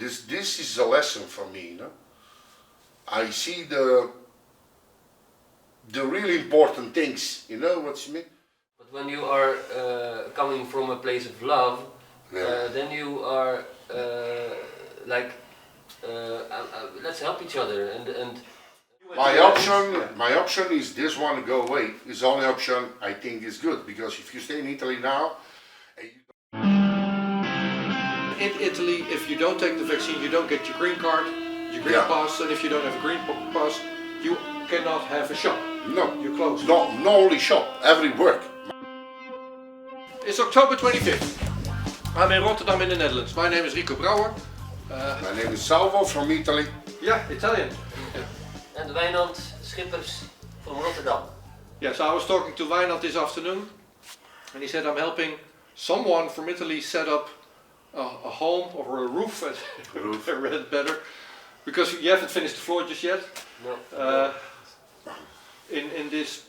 this is a lesson for me, you know. I see the really important things, you know what you mean? But when you are coming from a place of love, then you are let's help each other and my option is this one go away. Is the only option I think is good, because if you stay in Italy now. In Italy, if you don't take the vaccine, you don't get your green card, your green pass, and if you don't have a green pass, you cannot have a shop. No, you're closed. No only shop, every work. It's October 25th. I'm in Rotterdam in the Netherlands. My name is Rico Brouwer. My name is Salvo from Italy. Yeah, Italian. And Wijnand Schippers from Rotterdam. Yeah, so I was talking to Wijnand this afternoon, and he said I'm helping someone from Italy set up a home or a roof. I read it better, because you haven't finished the floor just yet. No. In this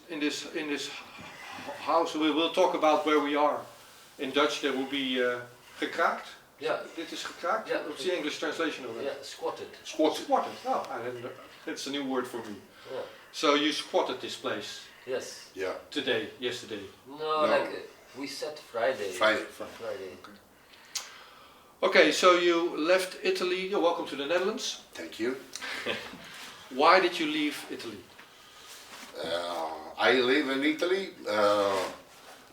house, we will talk about where we are. In Dutch, there will be gekraakt. Yeah. Dit is gekraakt. Yeah. What's the English translation of it? Yeah, squatted. Squatted. Squatted. Oh, I didn't know. It's a new word for me. Yeah. So you squatted this place. Yes. Yeah. Yesterday. No. Like we said Friday. Friday. Okay, so you left Italy. You're welcome to the Netherlands. Thank you. Why did you leave Italy? I live in Italy.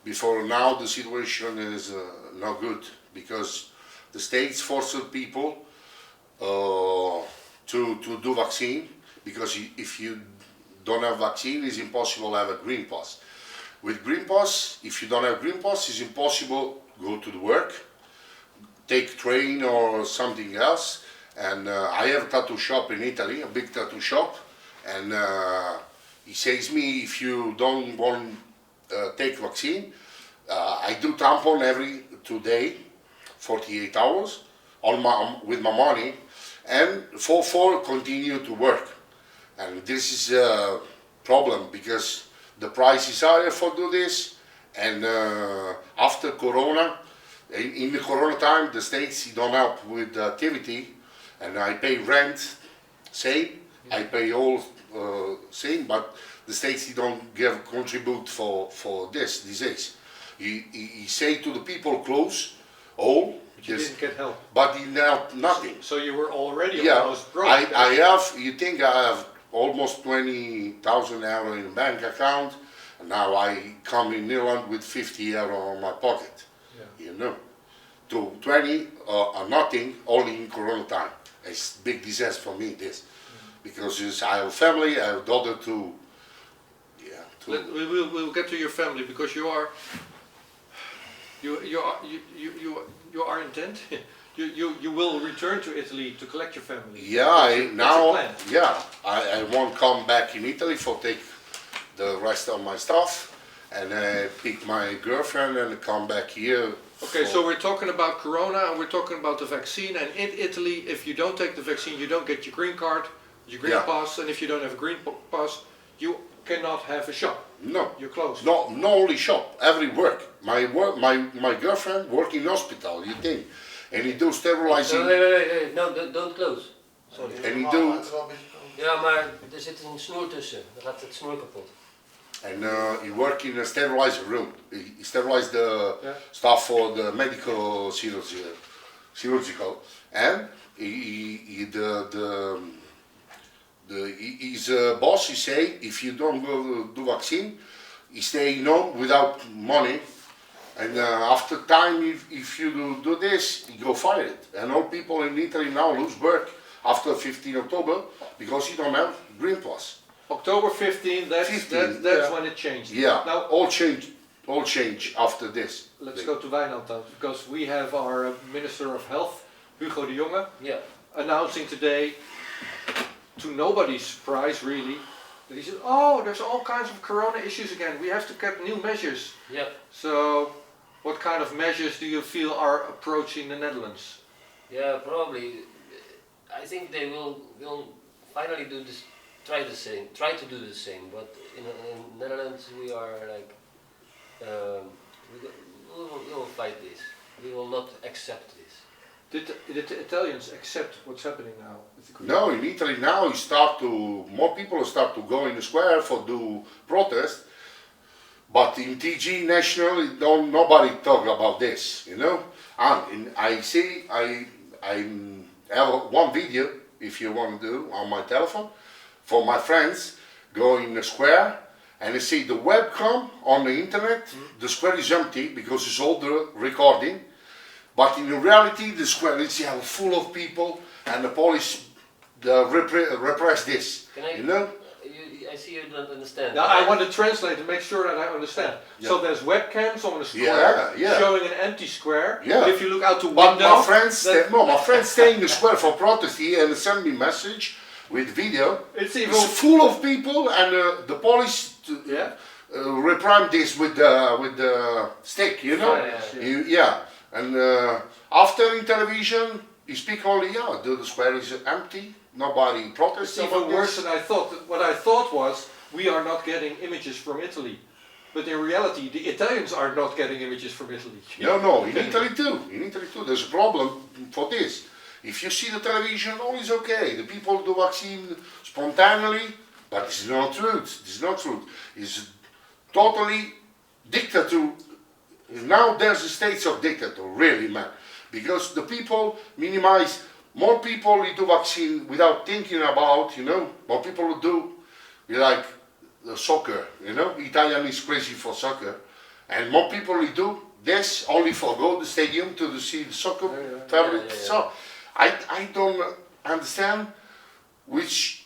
Before now, the situation is not good, because the states forced people to do vaccine, because if you don't have vaccine, it's impossible to have a green pass. With green pass, if you don't have green pass, it's impossible to go to the work, take train or something else. And I have a tattoo shop in Italy, a big tattoo shop, and he says me, if you don't want take vaccine, I do tampon every 2 days, 48 hours, with my money, and for continue to work. And this is a problem, because the price is higher for do this, and after Corona, in the Corona time, the states don't help with the activity, and I pay rent, same, I pay all same, but the states don't contribute for this disease. He say to the people close all. But you didn't get help. But he helped nothing. So you were already almost broke. I have. You think I have almost 20,000 euro in a bank account, and now I come in Nederland with 50 euro on my pocket. Yeah. You know, to 20 nothing only in Corona time. It's big disaster for me this, because I have a family. I have a daughter too. We'll get to your family, because you are intent. You will return to Italy to collect your family. Yeah, I won't come back in Italy for take the rest of my stuff, and pick my girlfriend and come back here. Okay, so we're talking about Corona, and we're talking about the vaccine. And in Italy, if you don't take the vaccine, you don't get your green card, your green pass, and if you don't have a green pass, you cannot have a shop. No, you're closed. No only shop, every work. My girlfriend work in hospital, you think, and he do sterilizing. No, wait, no, don't close. Sorry. En he do. Ja, maar er zit een snoer tussen. Dan gaat het snoer kapot. And he work in a sterilizer room. He sterilize the stuff for the medical surgical, and his boss, he say, if you don't go do vaccine, he stay home without money, and after time, if you do this, you go fired. And all people in Italy now lose work after 15 October because you don't have green pass. October 15, that's when it changed. Yeah, now all change after this. Let's go to Wijnand now, because we have our Minister of Health, Hugo de Jonge, announcing today, to nobody's surprise really, that he said, oh, there's all kinds of Corona issues again, we have to get new measures. Yeah. So, what kind of measures do you feel are approaching the Netherlands? Yeah, probably. I think they will finally do this. Try to do the same, but in Netherlands we are like, we will fight this. We will not accept this. Did the Italians accept what's happening now? With the Green No, in Italy now more people start to go in the square for do protest. But in TG National, nobody talk about this, you know. And I have one video, if you want to do, on my telephone, for my friends, go in the square, and they see the webcam on the internet, the square is empty because it's all the recording. But in reality, the square is full of people, and the police repress this, you know. I see you don't understand. Now I want to translate and make sure that I understand. Yeah. So there's webcams on the square showing an empty square. Yeah. But if you look out the But window, my friends stay in the square for protest here and send me message with video. it's even It's full of people, and the police reprime this with the stick, you know. And after in television, you speak only the square is empty. Nobody protests. It's even worse than I thought. What I thought was, we are not getting images from Italy. But in reality, the Italians are not getting images from Italy. No, in Italy too. In Italy too, there's a problem for this. If you see the television, all is okay. The people do vaccine spontaneously, but it's not truth. It's not truth. It's totally dictator. Now there's a state of dictator, really, man. Because the people minimize. More people do vaccine without thinking about, you know, more people will do, like the soccer, you know, Italian is crazy for soccer, and more people will do this only for go to the stadium to see the soccer favorite. So I don't understand which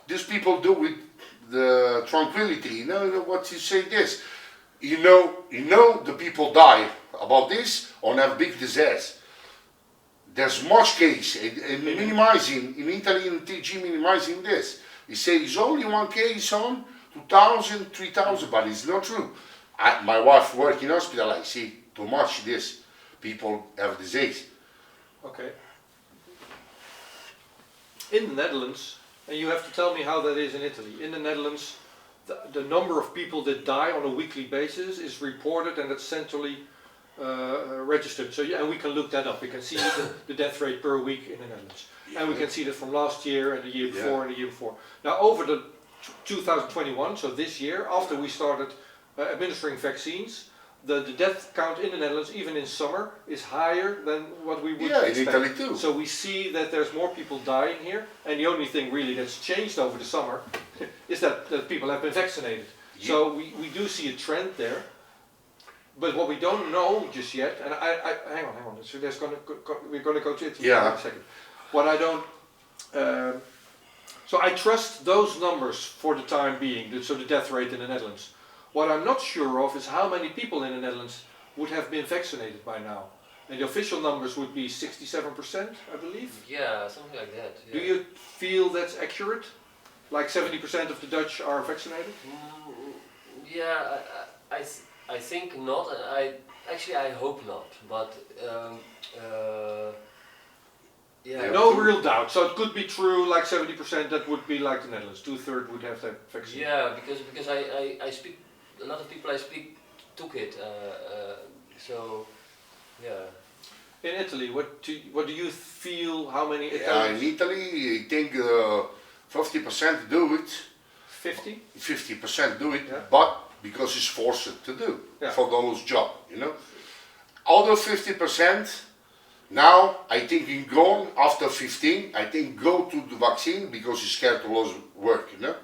these people do with the tranquility, you know what you say this, you know the people die about this or have big disease. There's much case, and minimizing, in Italy in TG minimizing this. He said it's only one case on 2,000, 3,000, but it's not true. My wife works in hospital, I see too much this, people have disease. Okay. In the Netherlands, and you have to tell me how that is in Italy. In the Netherlands, the number of people that die on a weekly basis is reported, and it's centrally registered. So and we can look that up. We can see the death rate per week in the Netherlands, and we can see that from last year and the year before and the year before. Now over the 2021, so this year, after we started administering vaccines, the death count in the Netherlands, even in summer, is higher than what we would expect. In Italy too. So we see that there's more people dying here, and the only thing really that's changed over the summer is that people have been vaccinated. So we do see a trend there. But what we don't know just yet, and I hang on. So we're going to go to Italy in a second. What I don't, so I trust those numbers for the time being. So the death rate in the Netherlands. What I'm not sure of is how many people in the Netherlands would have been vaccinated by now. And the official numbers would be 67%, I believe. Yeah, something like that. Yeah. Do you feel that's accurate? Like 70% of the Dutch are vaccinated? Yeah, I think not. I hope not. But yeah. No real doubt. So it could be true. Like 70%, that would be like the Netherlands. 2/3 would have that vaccine. Yeah, because I speak. A lot of people I speak took it. So yeah. In Italy, what do you feel? How many Italians? In Italy, I think 50% do it. 50? 50% do it, but because it's forced to do for those job, you know. Other 50% now, I think in gone after 15, I think go to the vaccine because you're scared to lose work, you know.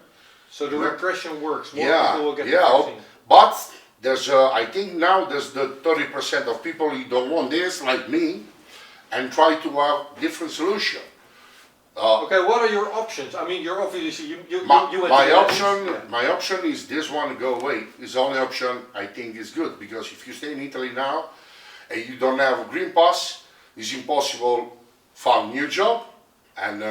So the repression works. More people will get the vaccine. But there's I think now there's the 30% of people who don't want this, like me, and try to have different solution. Okay, what are your options? I mean, you're obviously you my option is this one go away. Is the only option I think is good, because if you stay in Italy now and you don't have a green pass, it's impossible find new job, and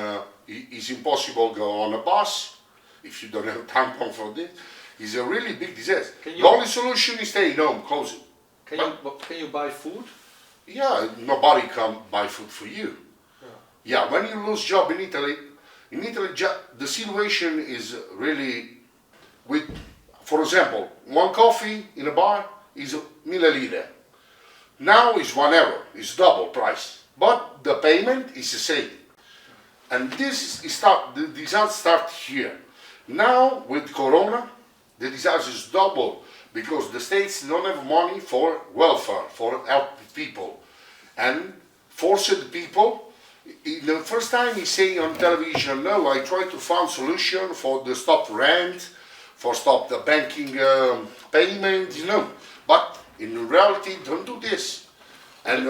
it's impossible go on a bus if you don't have tampon for this. It's a really big disease. The only solution is staying home, close it. Can you buy food? Yeah, nobody can buy food for you. Yeah, when you lose job in Italy, the situation is really with, for example, one coffee in a bar is 1.000 lire. Now is €1, it's double price, but the payment is the same. And this is the disaster start here. Now with Corona, the disaster is double because the states don't have money for welfare, for help people, and forced people. The first time he say on television, no, I try to find solution for the stop rent, for stop the banking payment, But in reality, don't do this. And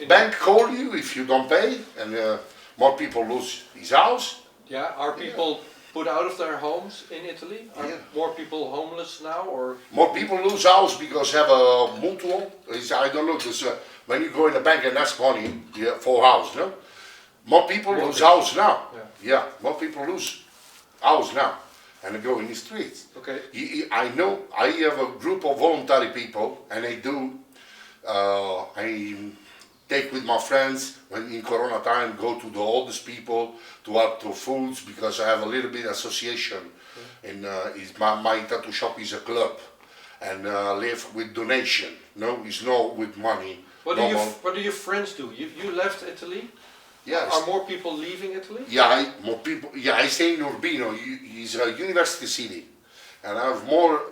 bank call you if you don't pay, and more people lose his house. Yeah, are people put out of their homes in Italy? Are more people homeless now, or? More people lose house because have a mutual. I don't know. Because when you go in the bank and ask money for house, no. More people lose house now. Yeah, more people lose house now, and they go in the streets. Okay. I know. I have a group of voluntary people, and I do. I take with my friends when in Corona time, go to the oldest people to help to foods because I have a little bit association. And my tattoo shop is a club, and live with donation. No, it's not with money. What do your friends do? You left Italy. Yes. Are more people leaving Italy? Yeah, more people. Yeah, I stay in Urbino. It's a university city, and I have more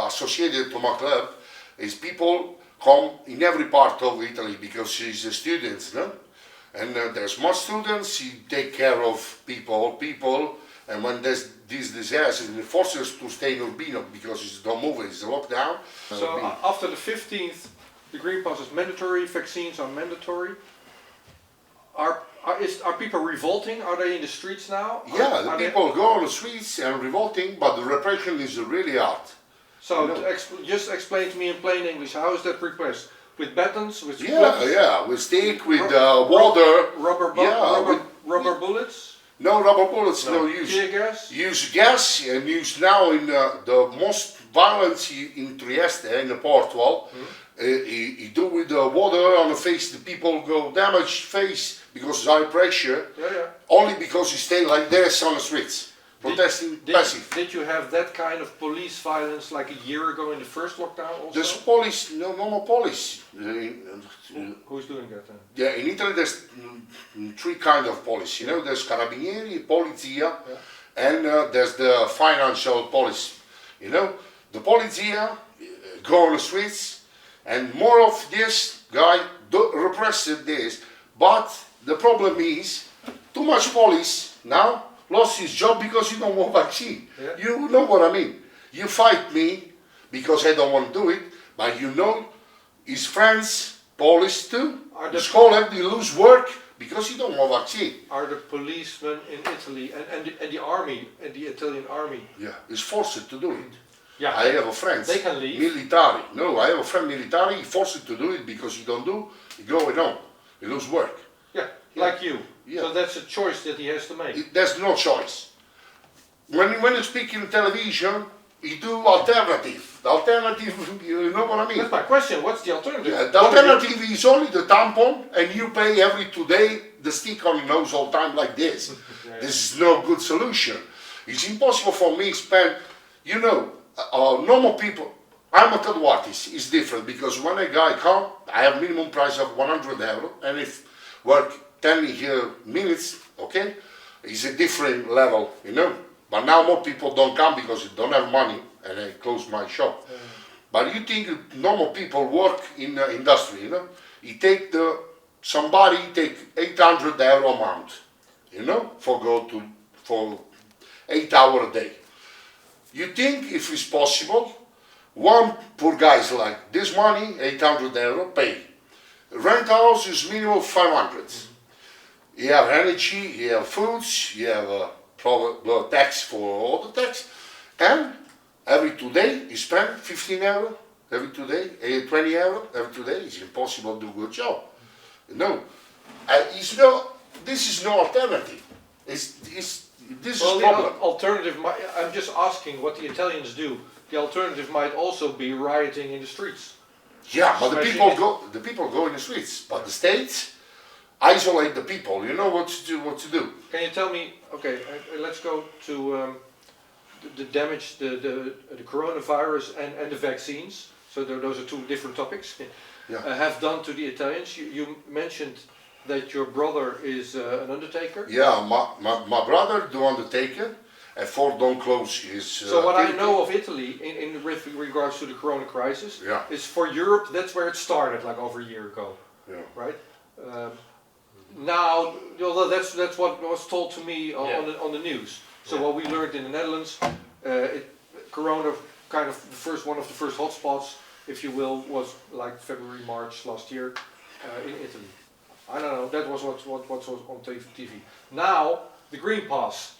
associated to my club. Is people come in every part of Italy because it's students, no? And there's more students. You take care of people, and when there's this disaster, it forces us to stay in Urbino because it's don't move. It's a lockdown. So after the 15th, the Green Pass is mandatory. Vaccines are mandatory. Are people revolting? Are they in the streets now? Yeah, the people go on the streets and revolting, but the repression is really hard. So just explain to me in plain English, how is that repressed? With batons, with clubs? With stick, with water. Rubber bullets? No rubber bullets, no use. Tear gas? Use gas and use now in the most violence in Trieste, in the Portugal. You do with the water on the face, the people go damaged face because of high pressure. Only because you stay like this on the streets, protesting passive. Did you have that kind of police violence like a year ago in the first lockdown also? There's police, no normal police. Who's doing that then? Yeah, in Italy there's three kinds of police. There's carabinieri, polizia, and there's the financial police. The polizia go on the streets. And more of this guy repressed this, but the problem is too much police now lost his job because you don't want vaccine. You know what I mean? You fight me because I don't want to do it, but his friends, police too. The school have to lose work because you don't want vaccine. Are the policemen in Italy and the army and the Italian army? Yeah, is forced to do it. Yeah, I have a friend. They can leave. Military. No, I have a friend military. He forced to do it because you don't do. You go home. You lose work. Yeah, like you. Yeah. So that's a choice that he has to make. There's no choice. When you speak in television, you do alternative. The alternative, you know what I mean? That's my question. What's the alternative? Yeah, the alternative is only the tampon, and you pay every 2 days the stick on your nose all the time like this. This is no good solution. It's impossible for me to spend, normal people. I'm a tattoo artist. It's different because when a guy come, I have minimum price of €100, and if work 10 minutes, okay, it's a different level, But now more people don't come because they don't have money, and I close my shop. But you think normal people work in the industry, somebody take €800 a month, for 8 hours a day. You think if it's possible, one poor guy's like this money, €800 pay. Rent house is minimum 500. You have energy, you have foods, you have the tax for all the tax, and every 2 days you spend €15 every 2 days, €20 every 2 days. It's impossible to do a good job. This is no alternative. This is problem. The alternative, I'm just asking what the Italians do. The alternative might also be rioting in the streets. Yeah, but the people go in the streets. But the states isolate the people. You know what to do. Can you tell me? Okay, let's go to the damage, the coronavirus and the vaccines. So those are two different topics. have done to the Italians. You mentioned that your brother is an undertaker. Yeah, my brother, the undertaker, and Ford don't close his. So what I know of Italy in with regards to the Corona crisis is for Europe. That's where it started, like over a year ago. Yeah. Right. Now, although that's what was told to me on the news. So what we learned in the Netherlands, Corona kind of one of the first hotspots, if you will, was like February, March last year in Italy. I don't know. That was what was on TV. Now the Green Pass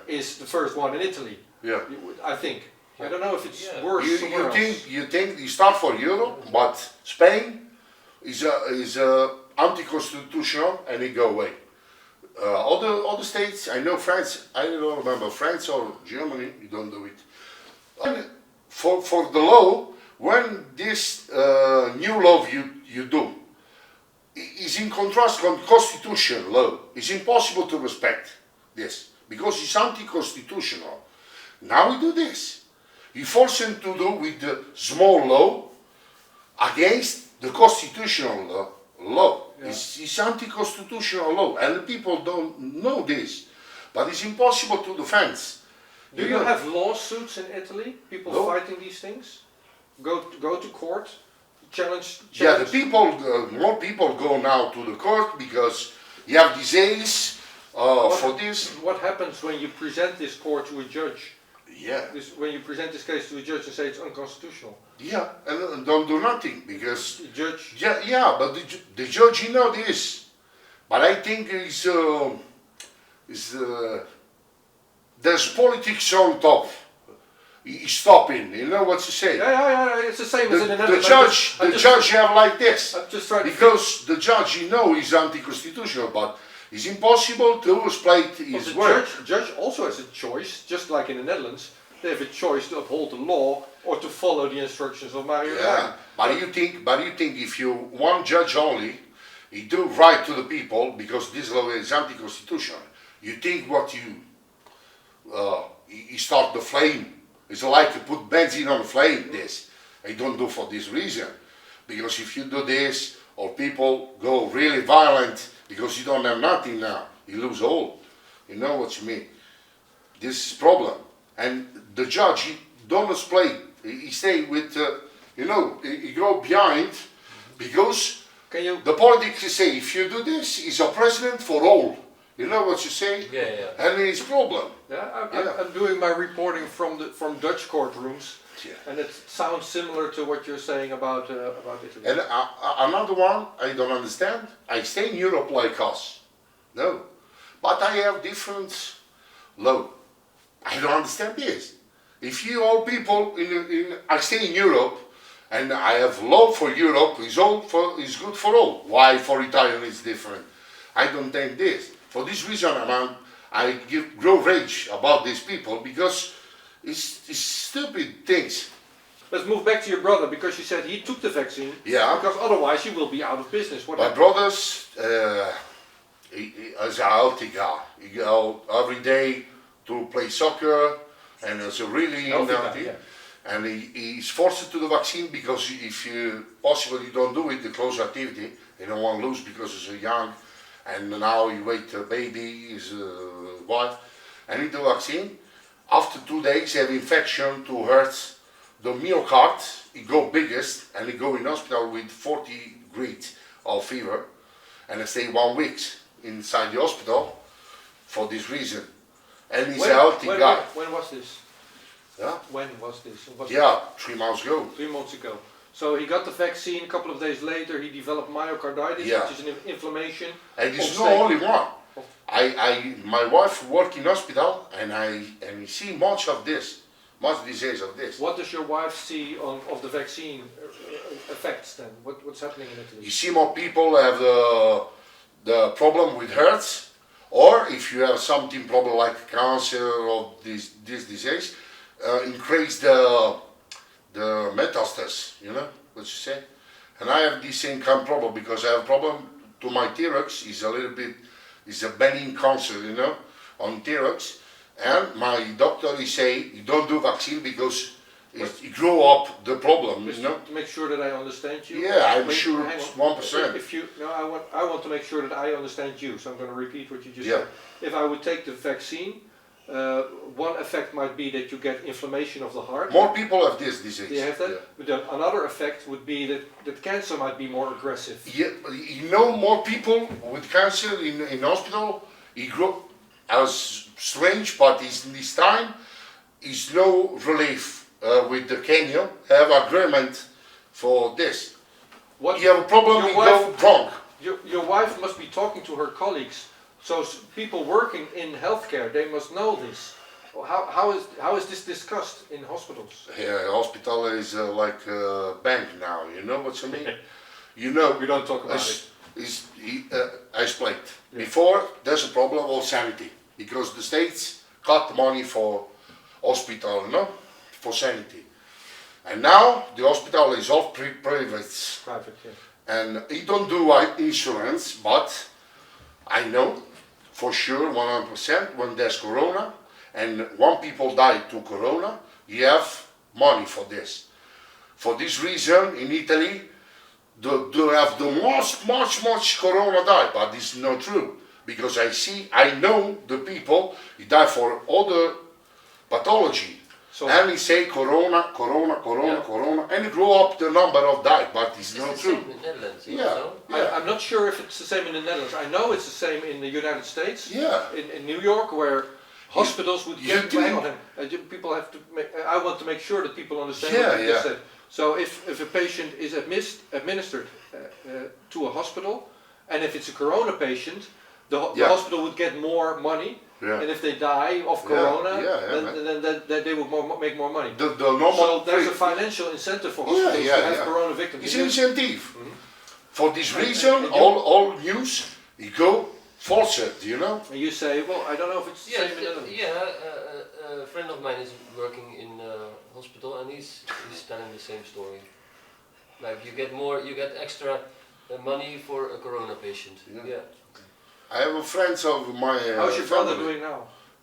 is the first one in Italy. Yeah, I think. I don't know if it's worse. You think you start for Europe, but Spain is anti-constitutional and it go away. Other states, I know France, I don't remember, France or Germany, you don't do it. And for the law, when this new law you do is in contrast with constitutional law, it's impossible to respect this because it's anti-constitutional. Now we do this. You force him to do with the small law against the constitutional law. It's anti-constitutional law, and the people don't know this, but it's impossible to defend. Do you have lawsuits in Italy? People fighting these things? Go to court, challenge? Yeah, the people, more people go now to the court because you have disease for this. What happens when you present this court to a judge? Yeah. When you present this case to a judge and say it's unconstitutional? Yeah, and don't do nothing because the judge. Yeah, but the judge, he know this, but I think there's politics on top. He's stopping. You know what you say? Yeah. It's the same as in the Netherlands. The judge have like this. I'm just trying because the judge, he know, is anti-constitutional, but it's impossible to explain his work. The judge also has a choice, just like in the Netherlands. They have a choice to uphold the law or to follow the instructions of Mario. Yeah, but you think if you one judge only, he do right to the people because this law is anti-constitutional. You think what you start the flame. It's like to put benzene on the flame. This I don't do for this reason, because if you do this, or people go really violent because you don't have nothing now, you lose all. You know what you mean? This is problem. And the judge, he don't explain. He stay with, he go behind because the politics say if you do this, he's a president for all. You know what you say? Yeah. And it's problem. I'm doing my reporting from Dutch courtrooms, and it sounds similar to what you're saying about Italy. And another one I don't understand. I stay in Europe like us, no, but I have different law. I don't understand this. If you all people I stay in Europe, and I have law for Europe, is good for all. Why for Italian is different? I don't think this. For this reason, I grow rage about these people because it's stupid things. Let's move back to your brother, because you said he took the vaccine. Yeah. Because otherwise you will be out of business. My brother's he is a healthy guy. He go every day to play soccer, and it's a really healthy. And he's forced to the vaccine because if you don't do it, the close activity, he don't want to lose because he's young, and now he wait a baby, his wife, and he do vaccine. After 2 days, he have infection to hurt the myocard. He go biggest, and he go in hospital with 40 degrees of fever, and he stay 1 week inside the hospital for this reason. And he's a healthy guy. When was this? Yeah. When was this? 3 months ago. 3 months ago. So he got the vaccine. A couple of days later, he developed myocarditis, which is an inflammation. And it's not only one. My wife work in hospital, and I see much disease of this. What does your wife see of the vaccine effects then? What's happening in Italy? You see more people have the problem with hearts, or if you have something problem like cancer or this disease, increase the metastasis, you know what you say? And I have this same kind of problem because I have a problem to my T-Rex, is a benign cancer, you know, on T-Rex. And my doctor, he say, you don't do vaccine because It grow up the problem, Just you know. to make sure that I understand you. Yeah, I'm Wait, sure hang it's on. 1%. If you, no, I want to make sure that I understand you, so I'm going to repeat what you just Yeah. said. If I would take the vaccine, one effect might be that you get inflammation of the heart. More people have this disease. Do you have that? Yeah. But then another effect would be that cancer might be more aggressive. Yeah, but you know, more people with cancer in hospital, he grew as strange, but this time is no relief with the Kenya. Have agreement for this. What You have a problem, Your you go drunk. your wife must be talking to her colleagues. So people working in healthcare, they must know this. How is this discussed in hospitals? Yeah, hospital is like a bank now. You know what I mean? You know. We don't talk about As- it. I explained. Yeah. Before, there's a problem of sanity because the states cut money for hospital, no, for sanity, and now the hospital is all private, Private, yeah. and he don't do insurance. But I know for sure 100% when there's corona and one people die to corona, you have money for this. For this reason, in Italy, they have the much corona die, but this is not true. Because I know the people, he die for other pathology. So And he say corona, and it grow up the number of die, but it's It's not the true. same in Netherlands Yeah. also. I'm not sure if it's the same in the Netherlands. I know it's the same in the United States. Yeah. In New York, where hospitals would you get. do- Hang on, people have to. I want to make sure that people understand Yeah, what you just yeah. said. So if a patient is administered to a hospital, and if it's a corona patient, the Yeah. hospital would get more money. Yeah. And if they die of Yeah, corona, yeah, then they will make more money. The normal. So there's a financial incentive for hospitals to have corona victims. It's an incentive. For this And- reason, and you- all news, you go false it, you know? And you say, well, I don't know if it's the Yeah, same in the Netherlands. a friend of mine is working in a hospital and he's telling the same story. Like you get extra money for a corona patient. Yeah. Yeah. I have a friend of my How's your brother family. doing now?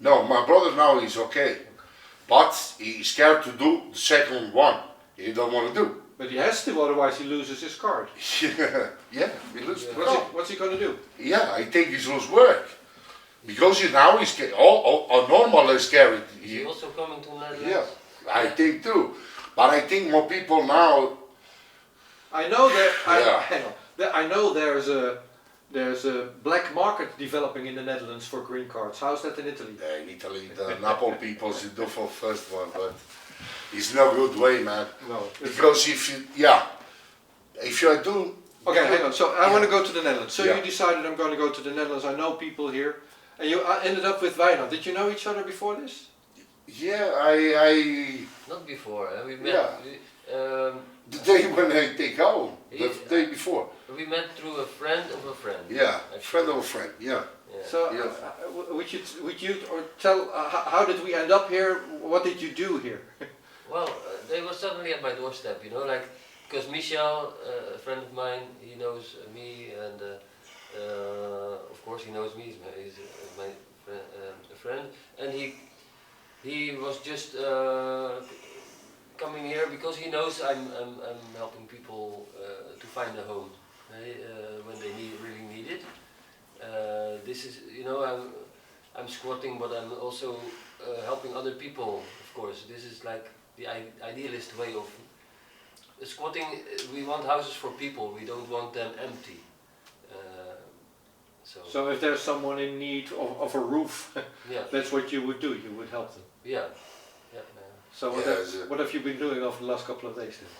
No, my brother now is okay. But he's scared to do the second one. He don't want to do. But he has to, otherwise he loses his card. Yeah, he lose the What's job. he going to do? Yeah, I think he's lose work. Because now he's scared. All normal is scared. Is he also coming to Netherlands? Yeah, I think too. But I think more people now. I know that. Yeah. Hang on. I know there's a black market developing in the Netherlands for green cards. How's that in Italy? In Italy, the Napoli people should do for first one, but it's no good way, man. No. Because if you do. Okay, hang on. So I want to go to the Netherlands. So Yeah. you decided I'm going to go to the Netherlands. I know people here, and you ended up with Wijnand. Did you know each other before this? Yeah, I Not before. We met. Yeah. the day when I take home, the Yeah. day before. We met through a friend of a friend. Yeah, actually. friend of a friend. Yeah. Yeah. So Yeah. would you or tell how did we end up here? What did you do here? Well, they were suddenly at my doorstep, you know, like, because Michel, a friend of mine, he knows me, and of course he knows me, he's my friend, and he was just coming here because he knows I'm helping people to find a home when they really need it. This is, you know, I'm squatting, but I'm also helping other people, of course. This is like the idealist way of squatting. We want houses for people, we don't want them empty. So if there's someone in need of a roof, Yeah, that's what you would do. You would help them. yeah. So what have you been doing over the last couple of days then?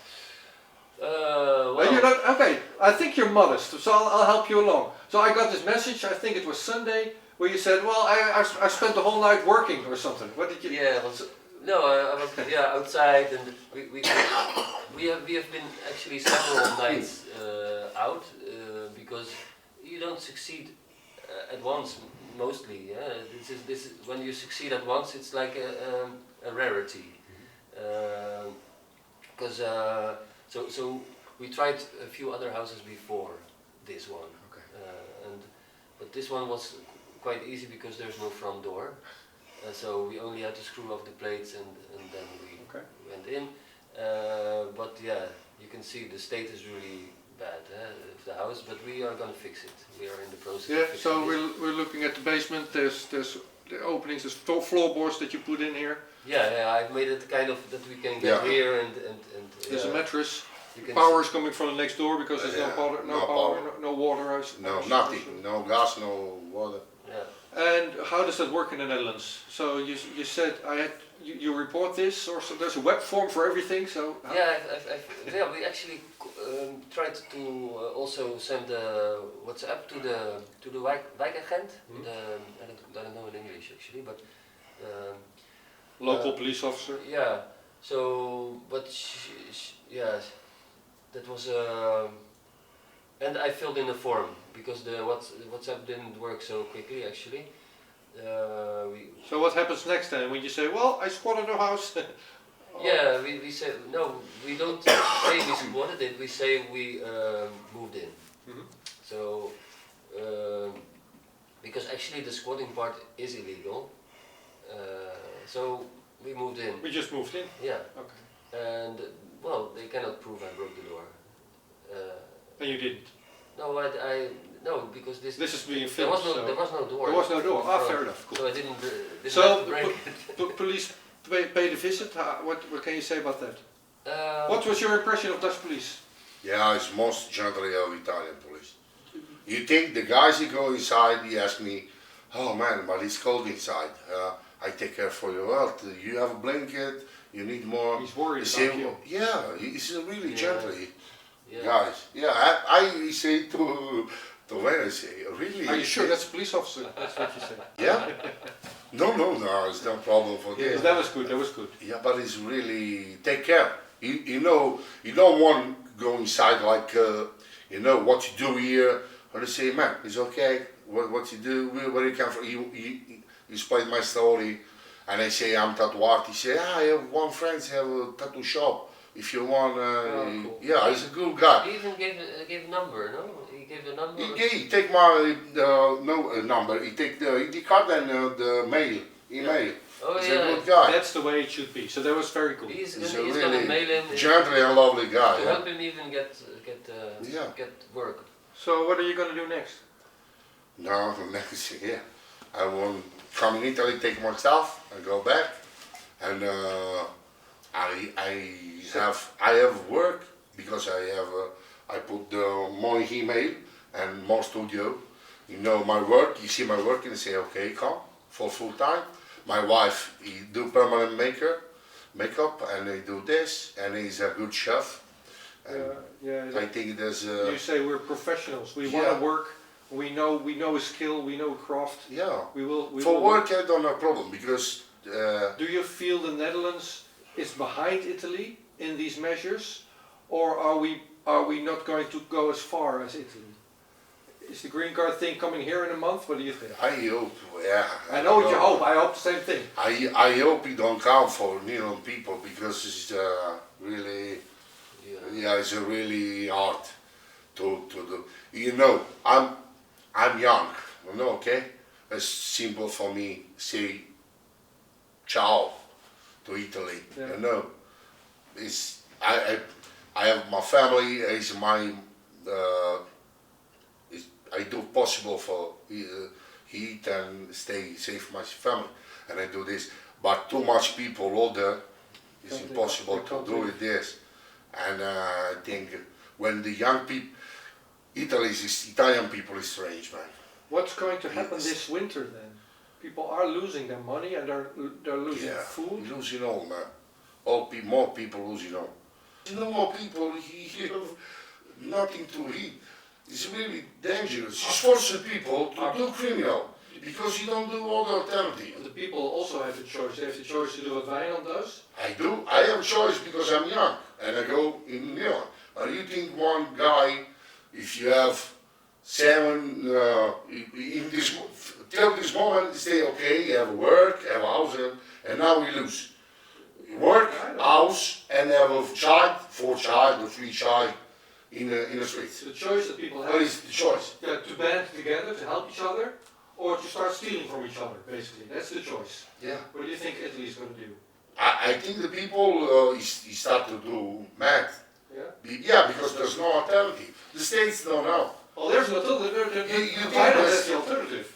Well, You're not, okay, I think you're modest, so I'll help you along. So I got this message, I think it was Sunday, where you said, well, I spent the whole night working or something. What did you? yeah, well, no, I was outside, and we have been actually several nights out because you don't succeed at once mostly. Yeah, this is when you succeed at once, it's like a rarity. Because so we tried a few other houses before this one. Okay. But this one was quite easy because there's no front door. So we only had to screw off the plates and then we Okay. went in. But yeah, you can see the state is really bad of the house, but we are going to fix it. We are in the process of fixing So it. we're looking at the basement. There's the openings. There's floorboards that you put in here. Yeah, I've made it kind of that we can get here and There's a mattress. you can Power is coming from the next door because there's Yeah, no power, no water. No, nothing, no gas, no water. Yeah. And how does that work in the Netherlands? So you said you report this, or so there's a web form for everything. So Yeah, yeah, we actually tried to also send the WhatsApp to the wijkagent. I don't know in English actually, but local police officer. yeah. So, but yeah, that was and I filled in the form because the WhatsApp didn't work so quickly actually. So what happens next then when you say, well, I squatted a house? Yeah, we say no. We don't say we squatted it. We say we moved in. So because actually the squatting part is illegal. So we moved in. We just moved in. Yeah. Okay. And well, they cannot prove I broke the door. And you didn't. No, no, because this is being there filmed. was no door. There was no door. Ah, fair enough. Cool. So I didn't So have to break it. Police paid a visit. What can you say about that? What was your impression of Dutch police? Yeah, it's most generally of Italian police. You think the guys who go inside, he ask me, oh man, but it's cold inside. I take care for your health. You have a blanket, you need more. He's worried They say, about you. yeah, he's really gently. Yeah. Guys, yeah, I say to when I say, really? Are you sure that's a police officer? That's what you say. Yeah? No, it's no problem for Yes, this. that was good. That was good. Yeah, but it's really, take care. You know, you don't want to go inside like, you know, what you do here. Or they say, man, it's okay, what you do, where you come from. You explain my story, and I say, I'm tattoo artist. He say, I have one friend have a tattoo shop. If you want, cool. yeah, he's a good guy. He even gave a number, no? He gave a number. He take my number. He take the ID card and the email. Oh He's yeah. a good guy. That's the way it should be. So that was very cool. He's He's gonna really mail him gently and lovely guy. to Yeah. help him even get work. So what are you going to do next? No, next year. I want come in Italy, take my stuff, and go back. And I have work because I put my email and more studio. You know my work. You see my work and you say okay, come for full time. My wife he do permanent makeup, and they do this, and he's a good chef. And I think there's. You say we're professionals. We want to work. We know a skill. We know a craft. Yeah. We will. For work, I don't have a problem because. Do you feel the Netherlands is behind Italy in these measures, or are we not going to go as far as Italy? Is the green card thing coming here in a month? What do you think? I hope, yeah. I know what you hope. I hope the same thing. I hope it don't count for Nederland people because it's really, it's really hard to do. You know, I'm young, you know, okay? It's simple for me say ciao to Italy, you know. It's I have my family. It's my I do possible for eat and stay safe my family, and I do this. But too much people older, it's impossible to do it this. And I think when the young people, Italian people is strange, man. What's going to happen this winter then? People are losing their money and they're losing food. Losing all, man. More people losing all. No more people here have nothing to eat. It's really dangerous. It's forcing people to do criminal because you don't do all the alternative. The people also have the choice. They have the choice to do what Wijnand does. I do. I have a choice because I'm young and I go in Nederland. But you think one guy, if you have 7, in this, till this moment, say okay, you have work, have a house, and now we lose. Work, house, and have a child, 4 child, or 3 child in the streets. The choice that people have. What is the choice? To band together, to help each other, or to start stealing from each other, basically. That's the choice. Yeah. What do you think Italy is going to do? I think the people he start to do math. Yeah, because there's no alternative. The states don't know. Well, there's no alternative. You That's the alternative.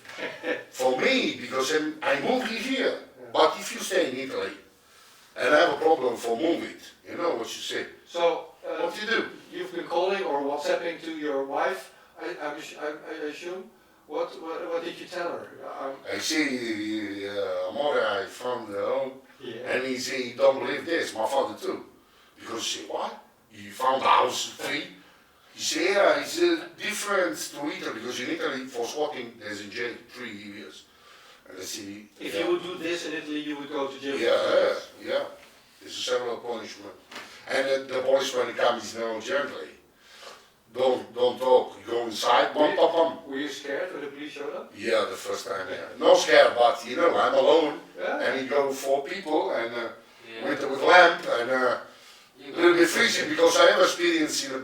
For me, because I moved here. But if you stay in Italy and have a problem for moving, you know what you say. So, what you do? you've been calling or WhatsApping to your wife, I assume. What did you tell her? I say, Amore, I found the home. Yeah. And he say, he don't believe this, my father too. Because he say, what? You found the house free? He say, yeah, it's different to Italy, because in Italy, for squatting, there's in jail 3 years. And I say, If you would do this in Italy, you would go to jail. Yeah. It's a several punishment. And the policeman comes, gently. Don't talk, you go inside, bum, bum, bum. Were you scared when the police showed up? Yeah, the first time, yeah. No scared, but I'm alone. Yeah. And he go 4 people, and with lamp, and a little bit freezing, because I have experience in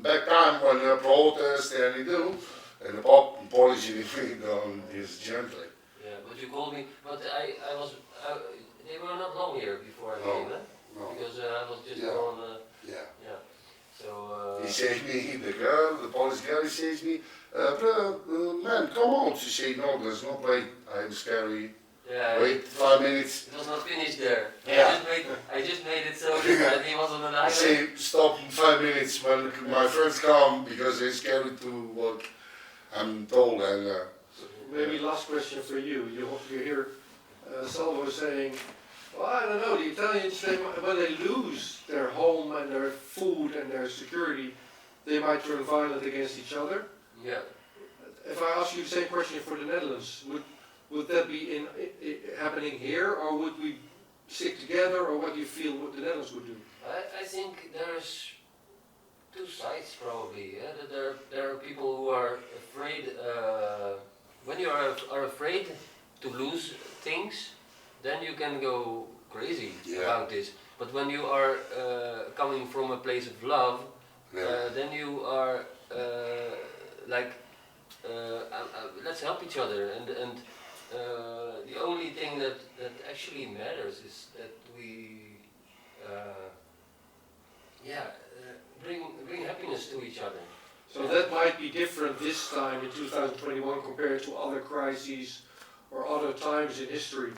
back time when protest, and he do, and the police on this gently. Yeah, but you called me, but they were not long here before I came, No. because I was just on, Yeah. so... He says me, the police girl, he says me, man, come on. She say, no, there's no play, I'm scary. Yeah, Wait 5 minutes. it was not finished there. Yeah. I just made it so that he was on an I island. say, stop in 5 minutes when my friends come, because they're scared to what I'm told. And Maybe last question for you. You hear Salvo saying, well, I don't know, the Italians, when they lose their home and their food and their security, they might turn violent against each other. Yeah. If I ask you the same question for the Netherlands, would that be happening here, or would we stick together, or what do you feel what the Netherlands would do? I think there's 2 sides probably. Yeah? That there are people who are afraid. When you are afraid to lose things, then you can go crazy about this. But when you are coming from a place of love, then you are let's help each other. And the only thing that actually matters is that we bring happiness to each other. So that might be different this time in 2021 compared to other crises or other times in history.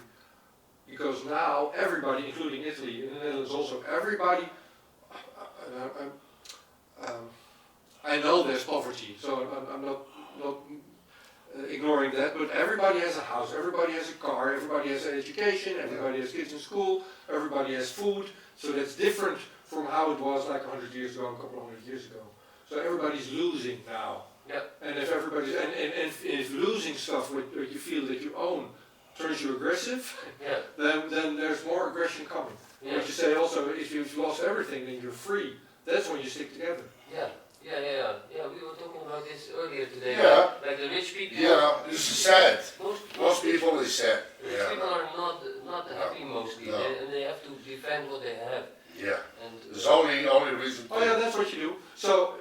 Because now everybody, including Italy, and the Netherlands also, everybody, I know there's poverty, so I'm not ignoring that, but everybody has a house, everybody has a car, everybody has an education, everybody has kids in school, everybody has food, so that's different from how it was like 100 years ago, a couple of 100 years ago. So everybody's losing now. Yeah. And if everybody's, and if losing stuff what you feel that you own turns you aggressive, then there's more aggression coming. Yeah. But you say also, if you've lost everything, then you're free. That's when you stick together. Yeah, we were talking about this earlier today. Yeah. Like the rich people. yeah, it's sad. Most people is sad. rich people are not happy mostly, No. and they have to defend what they have. Yeah. And There's only reason. Oh yeah, that's what you do. So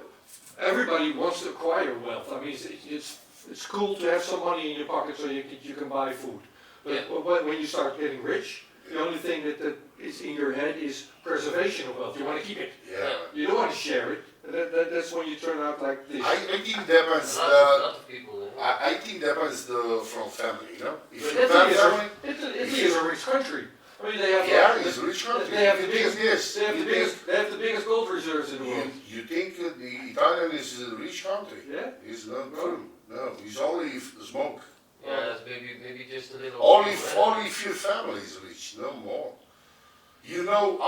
everybody wants to acquire wealth. I mean, it's cool to have some money in your pocket so you can buy food. But when you start getting rich, the only thing that is in your head is preservation of wealth. You want to keep it. Yeah. You don't want to share it. That's when you turn out like this. I think depends. a lot of people. I think depends from family. If But you have family, Italy is a rich country. I mean, they have. it's a rich country. They have the biggest. Yes. They have the biggest gold reserves in the world. You think the Italian is a rich country? Yeah. It's not true. No, it's only smoke. Yeah, that's maybe just a little. Only few families rich, no more.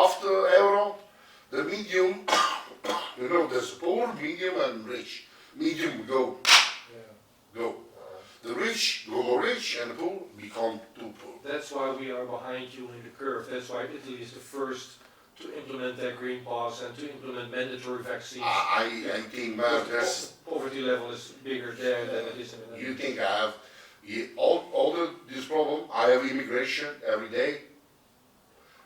After euro, the medium, there's poor, medium, and rich. Medium go. The rich go more rich, and the poor become too poor. That's why we are behind you in the curve. That's why Italy is the first to implement their green pass and to implement mandatory vaccines. I think, man, that's. Poverty level is bigger there than it is in the Netherlands. You think I have this problem? I have immigration every day,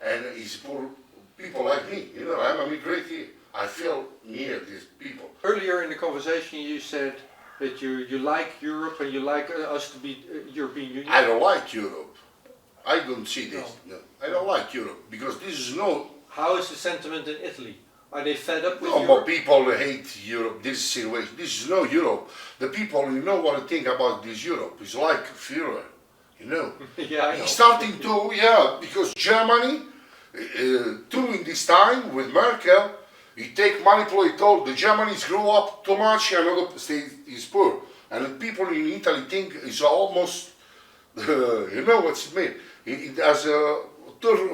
and it's poor people like me. I'm a migrant here. I feel near these people. Earlier in the conversation, you said that you like Europe and you like us to be European Union. I don't like Europe. I don't see this. No. I don't like Europe because this is no. How is the sentiment in Italy? Are they fed up with No, Europe? more people hate Europe. This situation. This is no Europe. The people, you know what I think about this Europe. It's like Führer, you know. Yeah, I know. He's starting to, because Germany, during this time with Merkel, he manipulate all. The Germans grew up too much, another state is poor, and the people in Italy think it's almost, you know what's it mean? It has a third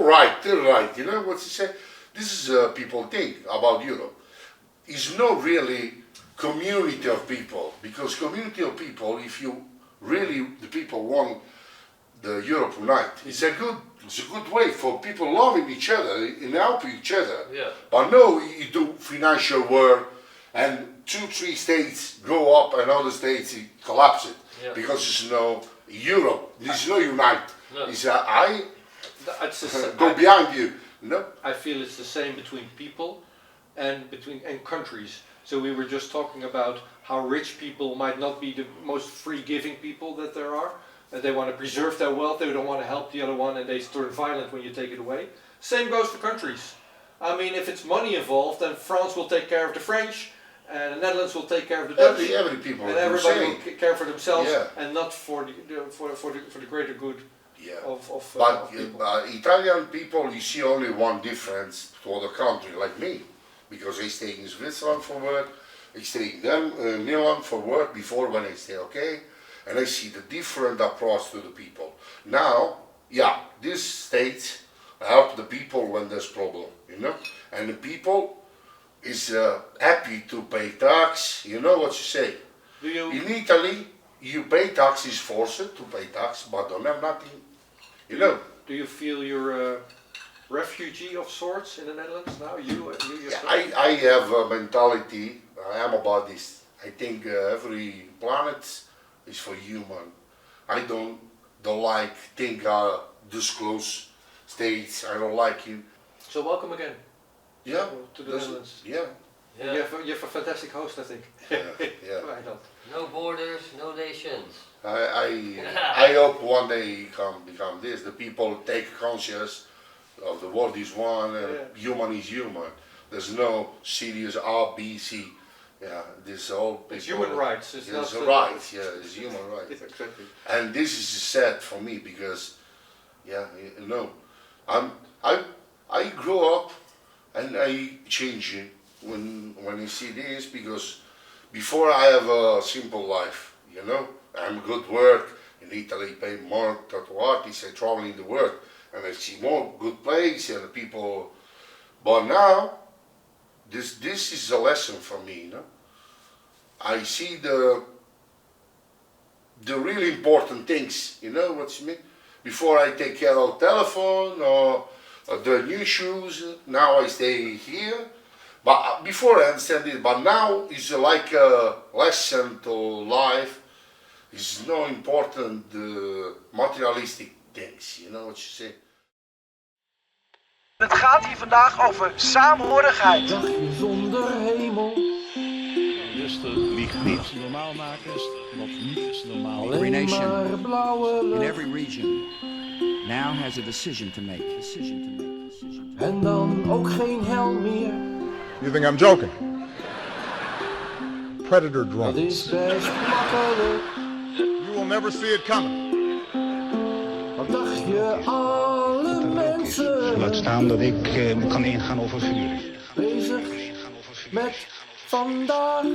right. You know what's he say? This is people think about Europe. It's not really community of people, because community of people, if you really the people want the Europe unite, it's a good way for people loving each other and helping each other. Yeah. But no, you do financial work, and 2-3 states go up and other states collapse it, because there's no Europe. There's no unite. No. It's Go behind you. No. I feel it's the same between people and countries. So we were just talking about how rich people might not be the most free-giving people that there are. They want to preserve their wealth, they don't want to help the other one, and they turn violent when you take it away. Same goes for countries. I mean, if it's money involved, then France will take care of the French, and the Netherlands will take care of the Dutch. Every people and everybody will care for themselves, and not for the greater good. Yeah. But Italian people, you see only one difference to other country, like me, because I stay in Switzerland for work, I stay in Nederland for work before when I stay okay, and I see the different approach to the people. Now, this state help the people when there's problem, you know, and the people is happy to pay tax, you know what you say. In Italy, you pay tax, is forced to pay tax, but don't have nothing, you know. Do you feel you're a refugee of sorts in the Netherlands now? You yourself? I have a mentality, I am about this. I think every planet is for human. I don't like think this close states, I don't like it. So welcome again. Yeah. To the Netherlands. Yeah. Yeah. You have a fantastic host, I think. Yeah. Why not? No borders, no nations. I hope one day become this. The people take conscious of the world is one, human is human. There's no serious A, B, C. Yeah, this all people. It's human rights. It's not rights. Yeah, it's human rights. Exactly. And this is sad for me because, you know, I grew up and I change it when I see this, because before I have a simple life, you know. I'm good work in Italy, pay more tattoo artists, I travel in the world and I see more good place and people. But now, this is a lesson for me, you know. I see the really important things, you know what I mean? Before I take care of telephone or the new shoes, now I stay here. But before I understand it, but now it's like a lesson to life. It's no important materialistic things, you know what you say. Het gaat hier vandaag over saamhorigheid. Dagje zonder hemel. Rustig, lieg niet. Wat normaal maken is wat niet normaal. Every nation, maar blauwe in lucht. every region, now has a decision to make. En dan ook geen hel meer. You think I'm joking? Predator Dat drones. is best makkelijk. You will never see it coming. Wat dacht je, alle mensen Laat staan dat ik kan ingaan over vuur. bezig met vandaag.